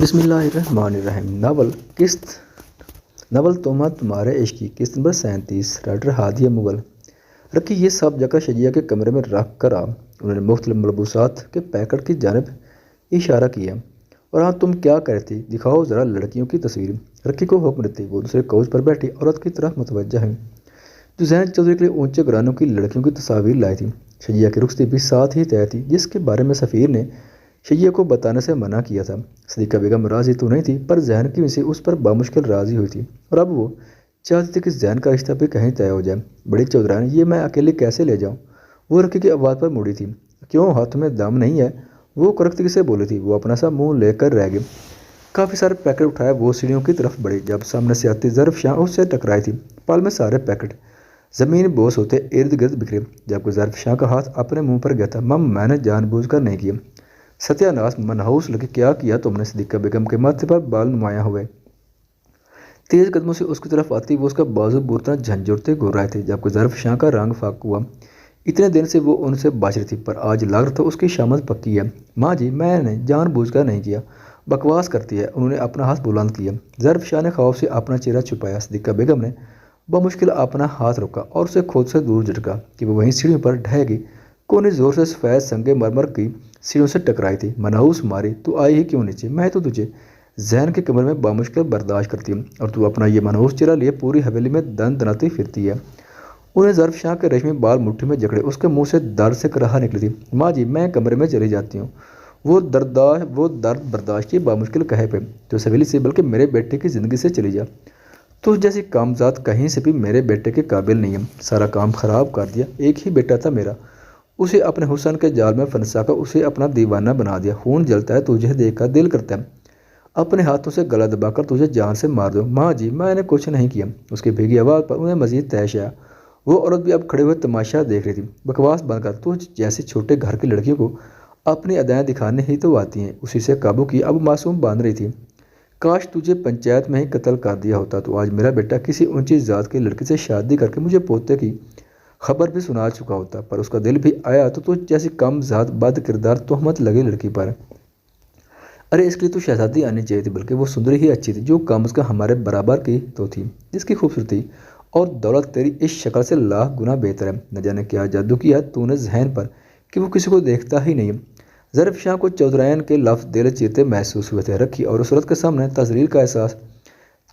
بسم اللہ الرحمن الرحیم۔ ناول تہمت تمہارے عشق کی، قسط نمبر 37، رائٹر ہادیہ مغل۔ رکی یہ سب جگہ شجیہ کے کمرے میں رکھ کر انہوں نے مختلف ملبوسات کے پیکٹ کی جانب اشارہ کیا۔ اور ہاں، تم کیا کہہ رہی تھی؟ دکھاؤ ذرا لڑکیوں کی تصویر۔ رکی کو حکم دیتی وہ دوسرے کوچ پر بیٹھی عورت کی طرف متوجہ ہے جو ذہن چودھری کے لیے اونچے گھرانوں کی لڑکیوں کی تصاویر لائی تھی۔ شجیہ کی رخصتی بھی ساتھ ہی طے تھی، جس کے بارے میں سفیر نے شجیہ کو بتانے سے منع کیا تھا۔ صدیقہ بیگم راضی تو نہیں تھی، پر ذہن کی وجہ سے اس پر بامشکل راضی ہوئی تھی، اور اب وہ چاہتی تھی کہ ذہن کا رشتہ بھی کہیں طے ہو جائے۔ بڑی چودھرائن، یہ میں اکیلے کیسے لے جاؤں؟ وہ رکی کی آواز پر مڑی تھی۔ کیوں، ہاتھوں میں دم نہیں ہے؟ وہ کرختگی سے بولی تھی۔ وہ اپنا سا منہ لے کر رہ گئی۔ کافی سارے پیکٹ اٹھائے وہ سیڑھیوں کی طرف بڑھی، جب سامنے سے آتی ظرف شاہ اس سے ٹکرائی تھی۔ پل میں سارے پیکٹ زمین بوس ہوتے ارد گرد بکھرے، جبکہ ظرف شاہ کا ہاتھ اپنے منہ پر گیا تھا۔ مم، میں نے جان بوجھ کر نہیں کیا۔ ستیہ ناس، منحوس لڑکی، کیا کیا تم نے؟ صدیقہ بیگم کے ماتھے پر بال نمایاں ہوئے۔ تیز قدموں سے اس کی طرف آتی وہ اس کا بازو بری طرح جھنجھوڑتے گھور رہے تھے، جبکہ ظرف شاہ کا رنگ فاق ہوا۔ اتنے دن سے وہ ان سے بچ رہی تھی، پر آج لگ رہا تھا اس کی شامت پکی ہے۔ ماں جی، میں نے جان بوجھ کر نہیں کیا، بکواس کرتی ہے۔ انہوں نے اپنا ہاتھ بلند کیا۔ ظرف شاہ نے خوف سے اپنا چہرہ چھپایا۔ صدیقہ بیگم نے بمشکل اپنا ہاتھ روکا اور اسے خود سے دور جھٹکا کہ وہ وہیں سیڑھیوں پر ڈھہ گئی۔ کونے زور سے سفید سنگ مرمر کی سیڑھیوں سے ٹکرائی تھی۔ منحوس ماری، تو آئی ہی کیوں نیچے؟ میں تو تجھے ذہن کے کمرے میں بامشکل برداشت کرتی ہوں، اور تو اپنا یہ منحوس چہرہ لیے پوری حویلی میں دن دناتی پھرتی ہے۔ انہیں ظرف شاہ کے ریشمی بال مٹھی میں جکڑے، اس کے منہ سے درد سے کراہ نکلی تھی۔ ماں جی، میں کمرے میں چلی جاتی ہوں۔ وہ درد برداشت کی بامشکل کہے پہ، تو اس حویلی سے بلکہ میرے بیٹے کی زندگی سے چلی جا۔ تو جیسی کامزاد کہیں سے بھی میرے بیٹے کے قابل نہیں ہے۔ سارا کام خراب کر دیا۔ ایک ہی بیٹا تھا میرا، اسے اپنے حسن کے جال میں پھنسا کر اسے اپنا دیوانہ بنا دیا۔ خون جلتا ہے، تجھے دیکھ کر دل کرتا ہے اپنے ہاتھوں سے گلا دبا کر تجھے جان سے مار دو۔ ماں جی، میں نے کچھ نہیں کیا۔ اس کی بھیگی آواز پر انہیں مزید تیش آیا۔ وہ عورت بھی اب کھڑے ہوئے تماشا دیکھ رہی تھی۔ بکواس بند کر، تجھ جیسے چھوٹے گھر کی لڑکیوں کو اپنی ادائیں دکھانے ہی تو آتی ہیں۔ اسی سے قابو کی اب معصوم باندھ رہی تھی۔ کاش تجھے پنچایت میں ہی قتل کر دیا ہوتا، تو آج میرا بیٹا کسی اونچی ذات کی لڑکی سے شادی کر کے مجھے پوتے کی خبر بھی سنا چکا ہوتا، پر اس کا دل بھی آیا تو تجھ جیسی کم ذات بد کردار تہمت لگی لڑکی پر۔ ارے اس کے لیے تو شہزادی آنی چاہیے تھی، بلکہ وہ سندری ہی اچھی تھی، جو کم از کم ہمارے برابر کی تو تھی، جس کی خوبصورتی اور دولت تیری اس شکل سے لاکھ گنا بہتر ہے۔ نہ جانے کیا جادو کیا تو نے ذہن پر کہ وہ کسی کو دیکھتا ہی نہیں۔ ظرف شاہ کو چودھرائن کے لفظ دل چیرتے محسوس ہوئے تھے۔ رکھی اور اس عورت کے سامنے تذلیل کا احساس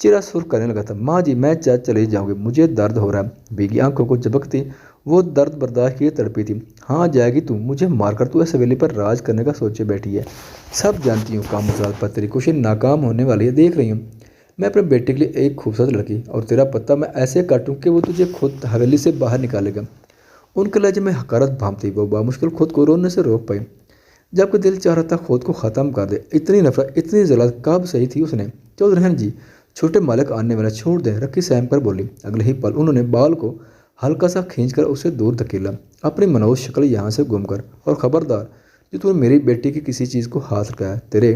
چہرہ سرخ کرنے لگا تھا۔ ماں جی، میں چلی جاؤں گی، مجھے درد ہو رہا ہے۔ بھیگی آنکھوں کو جھپکتی وہ درد برداشت کیے تڑپی تھی۔ ہاں جائے گی تو؟ مجھے مار کر تو اس حویلی پر راج کرنے کا سوچے بیٹھی ہے۔ سب جانتی ہوں کامزاد، پر تیری کوشش ناکام ہونے والی ہے، دیکھ رہی ہوں۔ میں اپنے بیٹے کے لیے ایک خوبصورت لڑکی اور تیرا پتہ میں ایسے کاٹوں کہ وہ تجھے خود حویلی سے باہر نکالے گا۔ ان کے لہجے میں حقارت بھانپتی وہ بامشکل خود کو رونے سے روک پائی، جبکہ دل چاہ رہا تھا خود کو ختم کر دے۔ اتنی نفرت، اتنی ذلت کب سہی تھی اس نے؟ چودھرائن جی، چھوٹے مالک آنے والا، چھوڑ دیں۔ رکی سہم کر بولی۔ اگلے ہی پل انہوں نے بال کو ہلکا سا کھینچ کر اسے دور دھکیلا، اپنی منحوس شکل یہاں سے گم کر۔ اور خبردار، جو تو نے میری بیٹی کی کسی چیز کو ہاتھ رکھا ہے، تیرے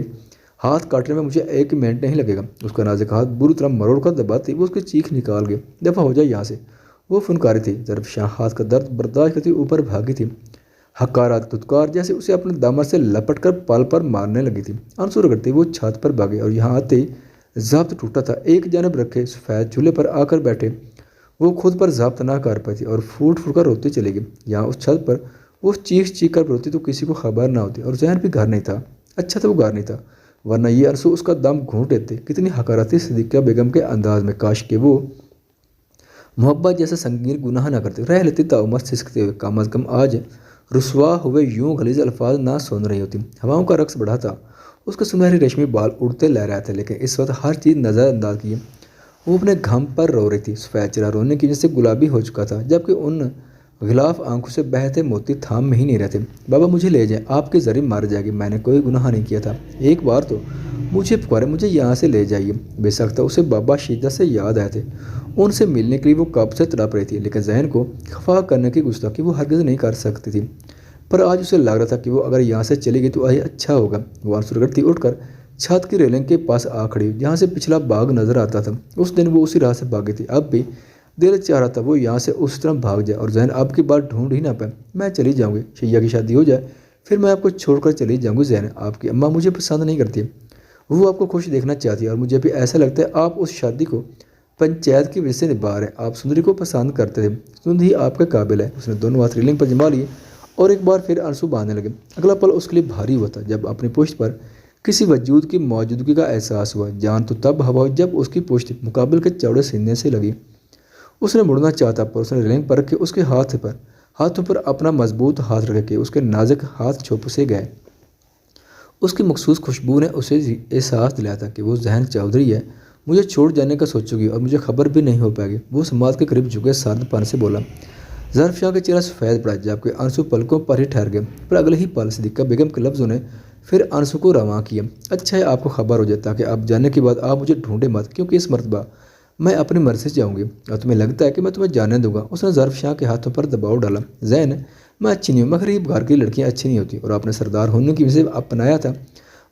ہاتھ کاٹنے میں مجھے ایک منٹ نہیں لگے گا۔ اس کا نازک ہاتھ بری طرح مروڑ کر دباتی وہ اس کی چیخ نکال گئی۔ دفع ہو جائے یہاں سے، وہ فنکاری تھی۔ ظرف شاہ ہاتھ کا درد برداشت کرتی اوپر بھاگی تھی، حقارت دھتکار جیسے اسے اپنے دامن سے لپٹ کر پل پر مارنے لگی تھی۔ آنسو رگڑتی وہ چھت پر بھاگی، اور یہاں آتے ہی ضابط ٹوٹا تھا۔ ایک جانب رکھے سفید چولہے پر آ کر بیٹھے وہ خود پر ضابط نہ کر پائی تھی اور پھوٹ پھوٹ کر روتی چلی گئی۔ یہاں اس چھت پر وہ چیخ چیخ کر روتی تو کسی کو خبر نہ ہوتی، اور ذہن بھی گھر نہیں تھا۔ اچھا تھا وہ گھر نہیں تھا، ورنہ یہ آنسو اس کا دم گھونٹ دیتے۔ کتنی حقارت تھی صدیقہ بیگم کے انداز میں، کاش کہ وہ محبت جیسا سنگین گناہ نہ کرتے۔ رہ لیتی تاعمر سسکتے ہوئے، کم از کم آج رسوا ہوئے یوں غلیظ الفاظ نہ سن رہی ہوتی۔ ہواؤں کا رقص بڑھا تھا، اس کے سنہرے ریشمی بال اڑتے لہرائے تھے، لیکن اس وقت ہر چیز نظر انداز کیے وہ اپنے غم پر رو رہی تھی۔ سفید چہرہ رونے کی وجہ سے گلابی ہو چکا تھا، جبکہ ان غلاف آنکھوں سے بہتے موتی تھام ہی نہیں رہتے۔ بابا مجھے لے جائیں، آپ کے ذریعے مار جائے گی، میں نے کوئی گناہ نہیں کیا تھا، ایک بار تو مجھے پکارے، مجھے یہاں سے لے جائیے۔ بے سخت اسے بابا شدت سے یاد آئے تھے۔ ان سے ملنے کے لیے وہ کب سے تڑپ رہی تھی، لیکن ذہن کو خفا کرنے کی گستاخی وہ ہرگز نہیں کر سکتی تھی۔ پر آج اسے لگ رہا تھا کہ وہ اگر یہاں سے چلی گئی تو اچھا ہوگا۔ وہ آنسو رگڑتی اٹھ کر چھت کی ریلنگ کے پاس آ کھڑی، جہاں سے پچھلا باغ نظر آتا تھا۔ اس دن وہ اسی راہ سے بھاگی تھی، اب بھی دل چاہ رہا تھا وہ یہاں سے اس طرح بھاگ جائے، اور ذہن اب کی بات ڈھونڈ ہی نہ پائے۔ میں چلی جاؤں گی، شیعہ کی شادی ہو جائے پھر میں آپ کو چھوڑ کر چلی جاؤں گی۔ ذہن، آپ کی اماں مجھے پسند نہیں کرتی، وہ آپ کو خوش دیکھنا چاہتی ہے اور مجھے بھی ایسا لگتا ہے آپ اس شادی کو پنچایت کی وجہ سے نبھا رہے ہیں۔ آپ سندری کو پسند کرتے تھے، سندری آپ کے قابل ہے۔ اس نے دونوں ہاتھ ریلنگ پر جما لیے اور ایک بار پھر آنسو بہانے لگے۔ اگلا پل اس کے لیے بھاری ہوا تھا جب اپنی پشت پر کسی وجود کی موجودگی کا احساس ہوا۔ جان تو تب ہوا جب اس کی پشت مقابل کے چوڑے سینے سے لگی۔ اس نے مڑنا چاہتا پر اس نے ریلنگ پر رکھ کے اس کے ہاتھوں پر اپنا مضبوط ہاتھ رکھ کے اس کے نازک ہاتھ چھپ سے گئے۔ اس کی مخصوص خوشبو نے اسے احساس دلایا تھا کہ وہ ذہن چودھری ہے، مجھے چھوڑ جانے کا سوچو گی اور مجھے خبر بھی نہیں ہو پائے گی۔ وہ سماعت کے قریب جھکے سرد پن سے بولا۔ ظرف شاہ کا چہرہ سفید پڑا جبکہ آنسو پلکوں پر ہی ٹھہر گئے۔ پر اگلے ہی پل صدیقہ بیگم کے لفظوں نے پھر آنسو کو رواں کیا۔ اچھا ہے آپ کو خبر ہو جائے تاکہ آپ جانے کے بعد آپ مجھے ڈھونڈے مت، کیونکہ اس مرتبہ میں اپنی مرضی سے جاؤں گی اور تمہیں لگتا ہے کہ میں تمہیں جانے دوں گا۔ اس نے ظرف شاہ کے ہاتھوں پر دباؤ ڈالا۔ زین، میں اچھی نہیں ہوں، مگر یہ گھر کی لڑکیاں اچھی نہیں ہوتی اور آپ نے سردار ہونے کی وجہ سے اپنایا تھا،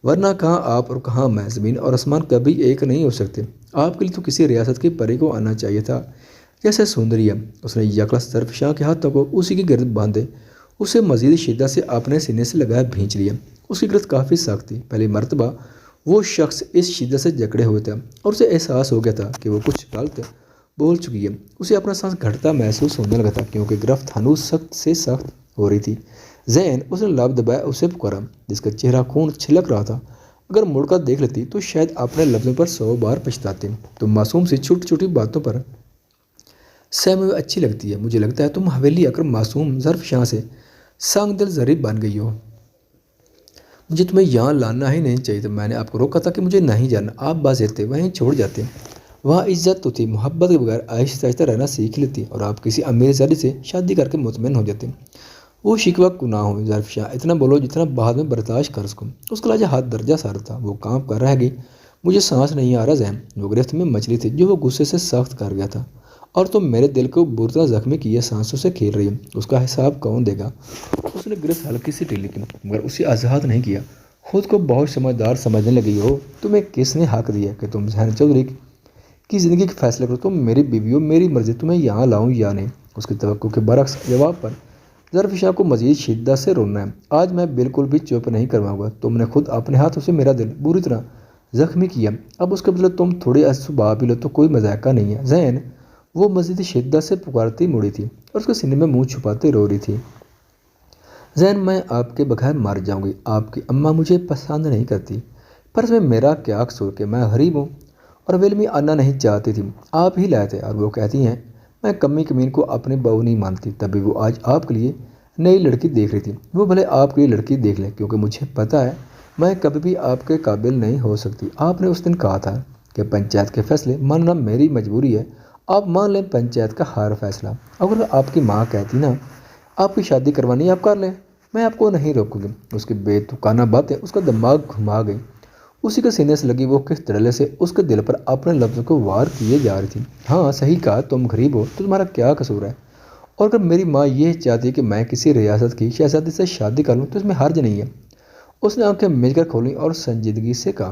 ورنہ کہاں آپ اور کہاں میں، زمین اور آسمان کبھی ایک نہیں ہو سکتے۔ آپ کے لیے تو کسی ریاست کی پری کو آنا چاہیے تھا جیسے سندری ہے۔ اس نے یکلس ظرف شاہ کے ہاتھوں کو اسی کی گرد باندھے اسے مزید شدت سے اپنے سینے سے لگایا بھینچ لیا۔ اس کی گرد کافی سخت تھی، پہلی مرتبہ وہ شخص اس شدت سے جکڑے ہوئے تھا اور اسے احساس ہو گیا تھا کہ وہ کچھ غلط بول چکی ہے۔ اسے اپنا سانس گھٹتا محسوس ہونے لگا تھا کیونکہ گرفت ہنوز سخت سے سخت ہو رہی تھی۔ زین، اس نے لب دبایا اسے پکارا جس کا چہرہ خون چھلک رہا تھا۔ اگر مڑ کر دیکھ لیتی تو شاید اپنے لفظوں پر 100 بار پچھتاتے۔ تم معصوم سی چھوٹی چھوٹی باتوں پر سہمے ہوئے اچھی لگتی ہے۔ مجھے لگتا ہے تم حویلی آ کر معصوم ظرف شاہ سے سنگ دل زری بن گئی ہو۔ مجھے تمہیں یہاں لانا ہی نہیں چاہیے تھا، میں نے آپ کو روکا تھا کہ مجھے نہیں جانا، آپ باز رہتے وہیں چھوڑ جاتے۔ وہاں عزت تو تھی، محبت کے بغیر آہستہ آہستہ رہنا سیکھ لیتی اور آپ کسی امیر زری سے شادی کر کے مطمئن ہو جاتے۔ وہ شکوہ کو نہ ہو ظرف شاہ، اتنا بولو جتنا بعد میں برداشت کر سکوں۔ اس کا لہجہ ہاتھ درجہ سار تھا، وہ کانپ کر رہ گئی۔ مجھے سانس نہیں آ رہا زین، وہ گرفت میں مچھلی تھی جو وہ غصے سے سخت کر گیا تھا، اور تم میرے دل کو بری طرح زخمی کیے سانسوں سے کھیل رہی ہو، اس کا حساب کون دے گا؟ اس نے گرفت ہلکی سی ڈھیلی کی مگر اسے آزاد نہیں کیا۔ خود کو بہت سمجھدار سمجھنے لگی ہو، تمہیں کس نے حق دیا کہ تم ذہن چودھری کی زندگی کے فیصلے کرو؟ تم میری بیوی ہو، میری مرضی تمہیں یہاں لاؤں یا نہیں۔ اس کی توقع کے برعکس جواب پر ظرف شاہ کو مزید شدت سے رونا ہے۔ آج میں بالکل بھی چپ نہیں کرواؤں گا، تم نے خود اپنے ہاتھوں سے میرا دل بری طرح زخمی کیا، اب اس کے بدلے تم تھوڑے آنسو بہا بھی لو تو کوئی مذائقہ نہیں ہے۔ زین، وہ مزید شدت سے پکارتی مڑی تھی اور اس کے سینے میں منہ چھپاتے رو رہی تھی۔ زین، میں آپ کے بغیر مر جاؤں گی، آپ کی اماں مجھے پسند نہیں کرتی، پر اس میں میرا کیا قصور کہ میں غریب ہوں اور ویل میں آنا نہیں چاہتی تھی، آپ ہی لائے تھے، اور وہ کہتی ہیں میں کمی کمین کو اپنی بہو نہیں مانتی۔ تبھی وہ آج آپ کے لیے نئی لڑکی دیکھ رہی تھی، وہ بھلے آپ کے لیے لڑکی دیکھ لیں کیونکہ مجھے پتہ ہے میں کبھی بھی آپ کے قابل نہیں ہو سکتی۔ آپ نے اس دن کہا تھا کہ پنچایت کے فیصلے ماننا میری مجبوری ہے، آپ مان لیں پنچایت کا ہر فیصلہ۔ اگر آپ کی ماں کہتی نا آپ کی شادی کروانی آپ کر لیں، میں آپ کو نہیں روکوں گی۔ اس کی بے تکانہ باتیں اس کا دماغ گھما گئی، اسی کے سینے سے لگی وہ کس دھڑلے سے اس کے دل پر اپنے لفظوں کو وار کیے جا رہی تھی۔ ہاں صحیح کہا، تم غریب ہو تو تمہارا کیا قصور ہے، اور اگر میری ماں یہ چاہتی کہ میں کسی ریاست کی شہزادی سے شادی کر لوں تو اس میں حرج نہیں ہے۔ اس نے آنکھیں میچ کر کھولیں اور سنجیدگی سے کہا۔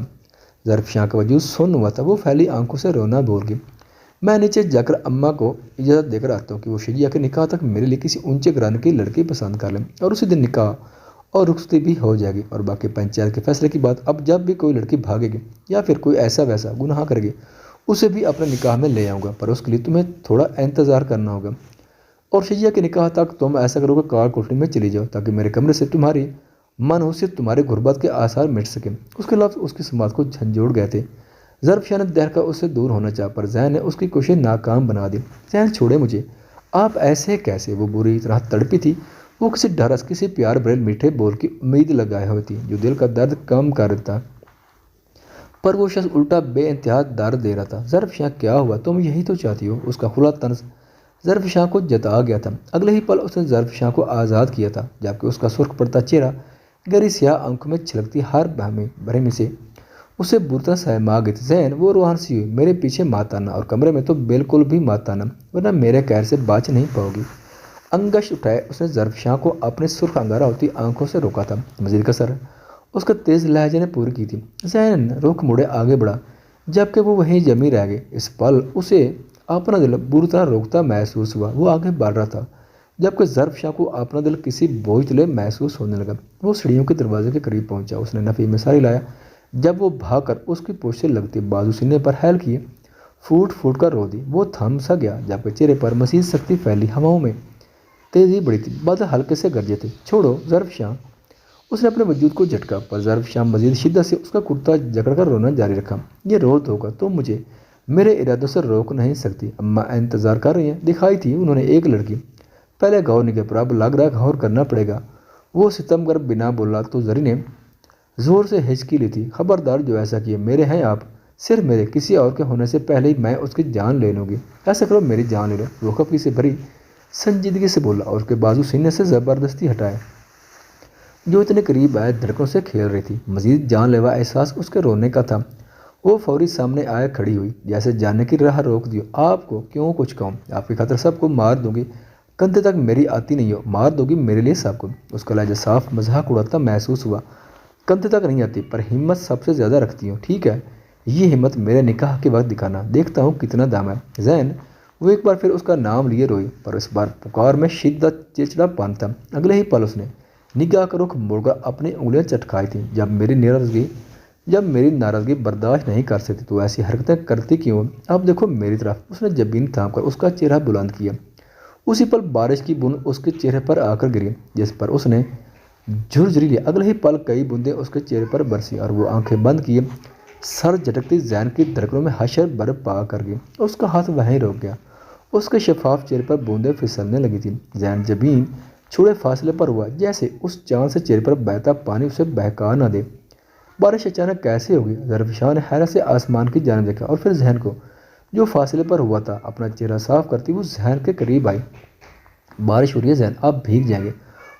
ظرف شاہ کا وجود سن ہوا تھا، وہ پھیلی آنکھوں سے رونا بھول گئی۔ میں نیچے جا کر اماں کو اجازت دے کر آتا ہوں کہ وہ شجیہ کے نکاح تک میرے لیے کسی اونچے گھرانے کی لڑکی پسند کر لیں، اور اسی دن نکاح اور رخصتی بھی ہو جائے گی، اور باقی پنچایت کے فیصلے کی بات اب جب بھی کوئی لڑکی بھاگے گی یا پھر کوئی ایسا ویسا گناہ کرے گی اسے بھی اپنے نکاح میں لے آؤں گا، پر اس کے لیے تمہیں تھوڑا انتظار کرنا ہوگا، اور شجیہ کے نکاح تک تم ایسا کرو کہ کار کوٹری میں چلی جاؤ تاکہ میرے کمرے سے تمہاری منحوسیت تمہارے غربت کے آثار مٹ سکیں۔ اس کے لفظ اس کی سماعت کو جھنجھوڑ گئے تھے۔ ظرف شاہ نے دہر کر اس سے دور ہونا چاہا پر زین نے اس کی کوشش ناکام بنا دی۔ زین، چھوڑے مجھے، آپ ایسے کیسے؟ وہ بری طرح تڑپی تھی، وہ کسی ڈھرس کسی پیار بھرے میٹھے بول کی امید لگائے ہوئی تھی جو دل کا درد کم کر دیتا، پر وہ شخص الٹا بے انتہا درد دے رہا تھا۔ ظرف شاہ، کیا ہوا؟ تم یہی تو چاہتی ہو؟ اس کا کھلا طنز ظرف شاہ کو جتا گیا تھا۔ اگلے ہی پل اس نے ظرف شاہ کو آزاد کیا تھا جبکہ اس کا سرخ پڑتا چہرہ گہری سیاہ آنکھوں میں چھلکتی ہر برہمی سے اسے بری طرح سہما گئی تھی۔ زین، وہ روحان سی ہوئی، میرے پیچھے مات آنا، اور کمرے میں تو بالکل بھی مات آنا، ورنہ میرے قہر سے بچ نہیں پاؤ گی۔ انگشت اٹھائے اس نے ظرف شاہ کو اپنی سرخ انگارہ ہوتی آنکھوں سے روکا تھا۔ مزید کسر اس کا تیز لہجے نے پوری کی تھی۔ زین رخ مڑے آگے بڑھا جبکہ وہ وہیں جمی رہ گئی۔ اس پل اسے اپنا دل بری طرح روکتا محسوس ہوا، وہ آگے بڑھ رہا تھا جبکہ ظرف شاہ کو اپنا دل کسی بوجھ تلے محسوس ہونے لگا۔ وہ سیڑھیوں کے دروازے کے قریب پہنچا، اس نے نفی میں ساری لایا، جب وہ بھاگ کر اس کی پوچھ سے لگتی بازو سینے پر ہیل کیے پھوٹ پھوٹ کر رو دی۔ وہ تھم سا گیا جبکہ چہرے پر مزید سختی پھیلی، ہواؤں میں تیزی بڑھی تھی، بادل ہلکے سے گرجے تھے۔ چھوڑو ظرف شاہ، اس نے اپنے وجود کو جھٹکا، پر ظرف شاہ مزید شدت سے اس کا کرتا جکڑ کر رونا جاری رکھا۔ یہ روز ہوگا، تم مجھے میرے ارادوں سے روک نہیں سکتی۔ اماں انتظار کر رہی ہیں۔ دکھائی تھی انہوں نے ایک لڑکی۔ پہلے غور نہیں کیا، پر اب لگ رہا غور کرنا پڑے گا۔ وہ ستم گر بنا بولا تو زری نے زور سے ہچکی لی تھی۔ خبردار، جو ایسا کیے میرے ہیں آپ، صرف میرے، کسی اور کے ہونے سے پہلے ہی میں اس کی جان لے لوں گی۔ ایسا کرو، میری جان لے لو، وہ خفگی سے بھری سنجیدگی سے بولا اور اس کے بازو سینے سے زبردستی ہٹائے جو اتنے قریب آئے دھڑکنوں سے کھیل رہی تھی۔ مزید جان لیوا احساس اس کے رونے کا تھا۔ وہ فوری سامنے آئے کھڑی ہوئی، جیسے جاننے کی راہ روک دیو۔ آپ کو کیوں کچھ کہوں؟ آپ کی خاطر سب کو مار دوں گی، کندھے تک میری آتی نہیں ہو، مار دو گی میرے لیے سب کو۔ اس کا لہجہ صاف مذاق اڑاتا محسوس ہوا۔ کندھے تک نہیں آتی، پر ہمت سب سے زیادہ رکھتی ہوں، ٹھیک ہے؟ یہ ہمت میرے نکاح کے وقت دکھانا، دیکھتا ہوں کتنا دم ہے۔ زین، وہ ایک بار پھر اس کا نام لیے روئی، پر اس بار پکار میں شدت چڑچڑا پن تھا۔ اگلے ہی پل اس نے نگاہ کا رخ موڑ کر اپنی انگلیاں چٹکائی تھیں۔ جب میری ناراضگی برداشت نہیں کر سکتی تو ایسی حرکتیں کرتی کیوں؟ اب دیکھو میری طرف۔ اس نے جبین تھام کر اس کا چہرہ بلند کیا۔ اسی پل بارش کی بوند اس کے چہرے پر آ کر گری جس پر اس نے جھرجھری لیا۔ اگلے ہی پل کئی بوندیں اس کے چہرے پر برسی اور وہ آنکھیں بند کیے سر جھٹکتی زین کی دھڑکنوں میں حشر برپ پا کر گئی۔ اس کا ہاتھ وہیں روک گیا۔ اس کے شفاف چہرے پر بوندیں پھسلنے لگی تھیں۔ زین جبین چھوڑے فاصلے پر ہوا، جیسے اس چاند سے چہرے پر بہتا پانی اسے بہکا نہ دے۔ بارش اچانک کیسے ہوگی؟ ظرف شاہ نے حیرت سے آسمان کی جانب دیکھا اور پھر ذہن کو، جو فاصلے پر ہوا تھا، اپنا چہرہ صاف کرتی وہ ذہن کے قریب آئی۔ بارش ہو رہی ہے ذہن، آپ بھیگ جائیں گے۔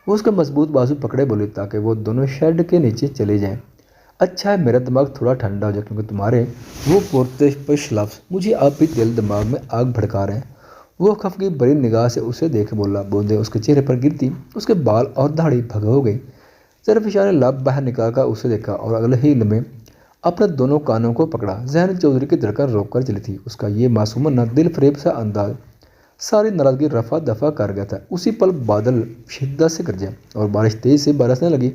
وہ اس کا مضبوط بازو پکڑے بولی تاکہ وہ دونوں شیڈ کے نیچے چلے جائیں۔ اچھا ہے میرا دماغ تھوڑا ٹھنڈا ہو جائے، کیونکہ تمہارے وہ پرتش لفظ مجھے اب بھی دل دماغ میں آگ بھڑکا رہے ہیں۔ وہ خفگی بھری نگاہ سے اسے دیکھ بولا۔ بوندیں اس کے چہرے پر گرتی اس کے بال اور داڑھی بھگو ہو گئی۔ ظرف شاہ نے لب باہر نکال کر اسے دیکھا اور اگلے ہی لمحے اپنے دونوں کانوں کو پکڑا۔ ذہن چودھری کی دھڑکن روک کر چلی تھی۔ اس کا یہ معصومانہ دل فریب سا انداز ساری ناراضگی رفع دفع کر گیا تھا۔ اسی پل بادل شدت سے گرجے اور بارش تیز سے برسنے لگی۔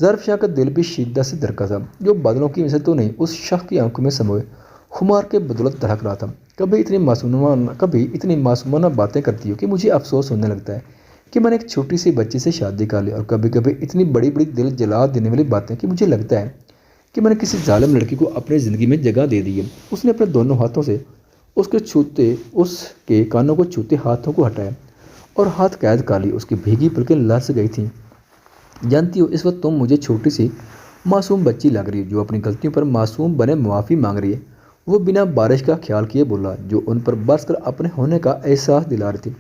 ظرف شاہ کا دل بھی شدت سے دھڑکا تھا، جو بادلوں کی مثل تو نہیں، اس شخص کی آنکھوں میں سموئے خمار کے بدولت دھڑک رہا تھا۔ کبھی اتنی معصومانہ باتیں کرتی ہو کہ مجھے افسوس ہونے لگتا ہے کہ میں نے ایک چھوٹی سی بچی سے شادی کر لی، اور کبھی کبھی اتنی بڑی بڑی دل جلا دینے والی باتیں کہ مجھے لگتا ہے کہ میں نے کسی ظالم لڑکی کو اپنی زندگی میں جگہ دے دی ہے۔ اس نے اپنے دونوں ہاتھوں سے اس کے کانوں کو چھوتے ہاتھوں کو ہٹایا اور ہاتھ قید کر لی۔ اس کی بھیگی پلکیں لرز گئی تھیں۔ جانتی ہو، اس وقت تم مجھے چھوٹی سی معصوم بچی لگ رہی ہے جو اپنی غلطیوں پر معصوم بنے معافی مانگ رہی ہے۔ وہ بنا بارش کا خیال کیے بولا، جو ان پر برس کر اپنے ہونے کا احساس دلا رہی تھی،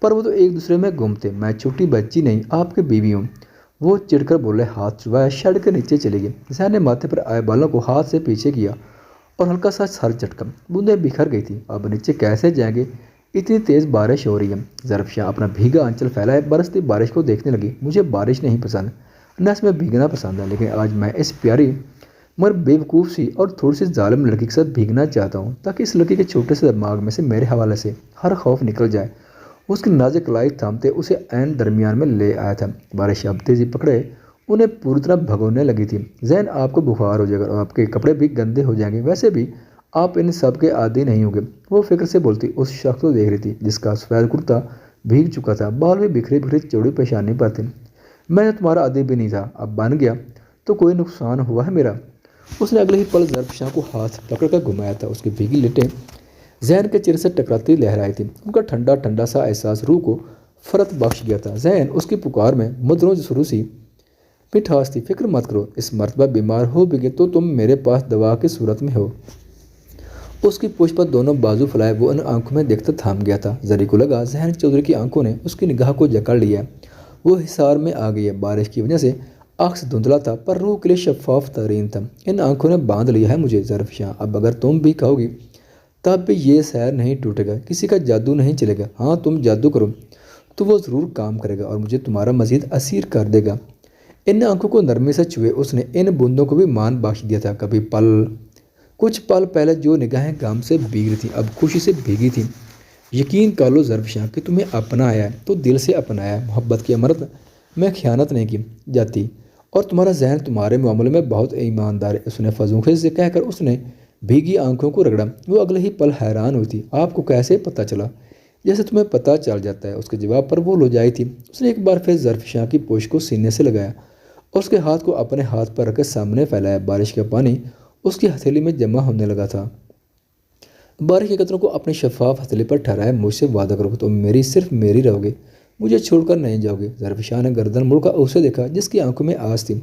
پر وہ تو ایک دوسرے میں گم تھے۔ میں چھوٹی بچی نہیں، آپ کی بیوی ہوں، وہ چڑھ کر بولے۔ ہاتھ چبائے شیڈ کے نیچے چلے گئے۔ ذہن نے ماتھے پر آئے بالوں کو ہاتھ سے پیچھے کیا اور ہلکا سا سر جھٹکا۔ بوندیں بکھر گئی تھیں۔ اب نیچے کیسے جائیں گے؟ اتنی تیز بارش ہو رہی ہے۔ ظرف شاہ اپنا بھیگا آنچل پھیلائے برستی بارش کو دیکھنے لگی۔ مجھے بارش نہیں پسند، نہ اس میں بھیگنا پسند ہے، لیکن آج میں اس پیاری مگر بیوقوف سی اور تھوڑی سی ظالم لڑکی کے ساتھ بھیگنا چاہتا ہوں، تاکہ اس لڑکی کے چھوٹے سے دماغ میں سے میرے حوالے سے ہر خوف نکل جائے۔ اس کی نازک کلائی تھامتے اسے عین درمیان میں لے آیا تھا۔ بارش اب تیزی پکڑے انہیں پوری طرح بھگونے لگی تھی۔ ذہن، آپ کو بخار ہو جائے گا اور آپ کے کپڑے بھی گندے ہو جائیں گے، ویسے بھی آپ ان سب کے عادی نہیں ہوں گے۔ وہ فکر سے بولتی اس شخص کو دیکھ رہی تھی جس کا سفید کرتا بھیگ چکا تھا، بال بھی بکھرے بکھرے چوڑی پیشانی پر تھے۔ میں تمہارا عادی بھی نہیں تھا، اب بن گیا تو کوئی نقصان ہوا ہے میرا؟ اس نے اگلے ہی پل ظرف شاہ کو ہاتھ پکڑ کر گھمایا تھا۔ اس کی بھیگی لٹیں ذہن کے چہرے سے ٹکراتی لہرائی تھیں۔ ان کا ٹھنڈا ٹھنڈا سا احساس روح کو فرت بخش گیا تھا۔ ذہن، اس کی پکار میں مدروں سرو سی مٹھاس تھی۔ فکر مت کرو، اس مرتبہ بیمار ہو بھی گئے تو تم میرے پاس دوا کی صورت میں ہو۔ اس کی پشت پر دونوں بازو پھیلائے وہ ان آنکھوں میں دیکھتا تھام گیا تھا۔ زری کو لگا ذہن چودھری کی آنکھوں نے اس کی نگاہ کو جکڑ لیا ہے، وہ حصار میں آ گئی ہے۔ بارش کی وجہ سے عکس دھندلا تھا، پر روح کے لیے شفاف ترین تھا۔ ان آنکھوں نے باندھ لیا ہے مجھے ظرف شاہ، اب اگر تم بھی کہو گی تب بھی یہ سیر نہیں ٹوٹے گا، کسی کا جادو نہیں چلے گا۔ ہاں، تم جادو کرو تو وہ ضرور کام کرے گا اور مجھے تمہارا مزید اسیر کر دے گا۔ ان آنکھوں کو نرمی سے چھوئے اس نے ان بوندوں کو بھی مان بخش دیا تھا۔ کچھ پل پہلے جو نگاہیں غم سے بھیگ رہی تھیں اب خوشی سے بھیگی تھیں۔ یقین کر لو ظرف شاہ کہ تمہیں اپنا آیا ہے تو دل سے اپنایا ہے۔ محبت کی امرت میں خیانت نہیں کی جاتی، اور تمہارا ذہن تمہارے معاملے میں بہت ایماندار ہے، اس نے فضوخی سے کہہ کر اس نے بھیگی آنکھوں کو رگڑا۔ وہ اگلے ہی پل حیران ہوئی تھی۔ آپ کو کیسے پتہ چلا؟ جیسے تمہیں پتہ چل جاتا ہے، اس کے جواب پر وہ لجائی تھی۔ اس نے ایک بار پھر ظرف کی پوش کو سینے سے لگایا اور اس کے ہاتھ کو اپنے ہاتھ پر رکھ کے سامنے پھیلایا۔ بارش کا پانی اس کی ہتھیلی میں جمع ہونے لگا تھا۔ بارش کے قطروں کو اپنی شفاف ہتھیلی پر ٹھہرایا۔ مجھ سے وعدہ کرو تم صرف میری رہو گے، مجھے چھوڑ کر نہیں جاؤ گے۔ ظرف نے گردن مڑ کر اسے دیکھا جس کی آنکھوں میں آس تھی۔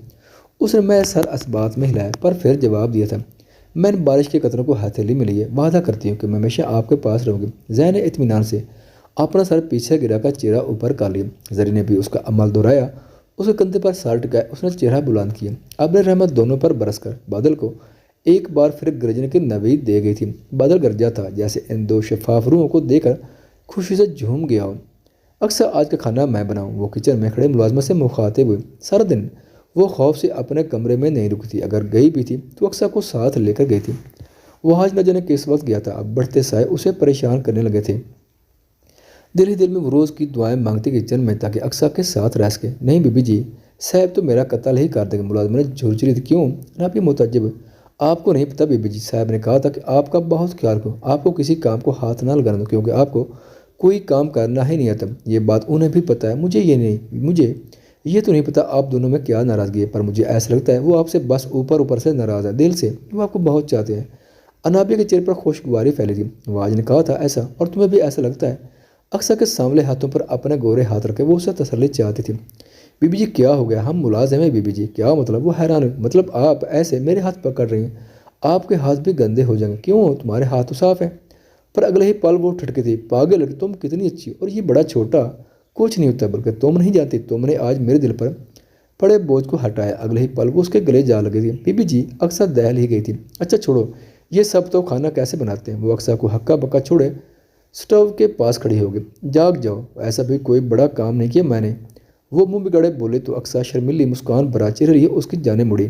اس نے میں سر اس بات میں ہلایا پر پھر جواب دیا تھا، میں نے بارش کے قطروں کو ہتھیلی میں لیے، وعدہ کرتی ہوں کہ میں ہمیشہ آپ کے پاس رہوں گی۔ زین نے اطمینان سے اپنا سر پیچھے گرا کر چہرہ اوپر کر لیا۔ زری نے بھی اس کا عمل دہرایا، اس کے کندھے پر سر ٹکایا، اس نے چہرہ بلند کیا۔ ابر رحمت دونوں پر برس کر بادل کو ایک بار پھر گرجنے کی نوید دے گئی تھی۔ بادل گرجا تھا جیسے ان دو شفاف روحوں کو دیکھ کر خوشی سے جھوم گیا ہو۔ اکثر آج کا کھانا میں بناؤں، وہ کچن میں کھڑے ملازمت سے مخاطب ہوئے۔ سارا دن وہ خوف سے اپنے کمرے میں نہیں رکی تھی، اگر گئی بھی تھی تو اکثر کو ساتھ لے کر گئی تھی۔ وہ آج نہ جانے کس وقت گیا تھا، اب بڑھتے سائے اسے پریشان کرنے لگے تھے۔ دل ہی دل میں وہ روز کی دعائیں مانگتی کچن میں تاکہ اکثر کے ساتھ رہ سکے۔ نہیں بی بی جی، صاحب تو میرا قتل ہی کر دے گا، ملازمہ نے جھرجھری تھی۔ کیوں؟ نبی متعجب، آپ کو نہیں پتہ بی بی جی، صاحب نے کہا تھا کہ آپ کا بہت خیال کرو، آپ کو کسی کام کو ہاتھ نہ لگانا دو کیونکہ آپ کو کوئی کام کرنا ہی نہیں آتا۔ یہ بات انہیں بھی پتہ ہے، مجھے یہ تو نہیں پتہ آپ دونوں میں کیا ناراضگی ہے، پر مجھے ایسا لگتا ہے وہ آپ سے بس اوپر سے ناراض ہے، دل سے وہ آپ کو بہت چاہتے ہیں۔ انابیہ کے چہرے پر خوشگواری پھیلی تھی۔ واج نے کہا تھا ایسا، اور تمہیں بھی ایسا لگتا ہے؟ اکثر کے سامنے ہاتھوں پر اپنے گورے ہاتھ رکھے وہ اسے تسلی چاہتی تھی۔ بی بی جی کیا ہو گیا؟ ہم ملازم ہیں بی بی جی۔ کیا مطلب؟ وہ حیران ہوئی۔ مطلب آپ ایسے میرے ہاتھ پکڑ رہی ہیں، آپ کے ہاتھ بھی گندے ہو جائیں گے۔ کیوں؟ تمہارے ہاتھ تو صاف ہیں۔ پر اگلے ہی پل وہ ٹھٹکی تھی۔ پاگل لڑکی، تم کتنی اچھی، اور یہ بڑا چھوٹا کچھ نہیں ہوتا، بلکہ تم نہیں جانتی تم نے آج میرے دل پر پڑے بوجھ کو ہٹایا۔ اگلے ہی پل وہ اس کے گلے جا لگی تھی۔ بی بی جی اکثر دہل ہی گئی تھی۔ اچھا چھوڑو یہ سب، تو کھانا کیسے بناتے ہیں؟ وہ اکثر کو ہکا بکا چھوڑے سٹو کے پاس کھڑی ہوگی۔ جاگ جاؤ، ایسا بھی کوئی بڑا کام نہیں کیا میں نے، وہ منہ بگاڑے بولے تو اکثر شرمیلی مسکان برا چہرے لیے اس کی جانب مڑی۔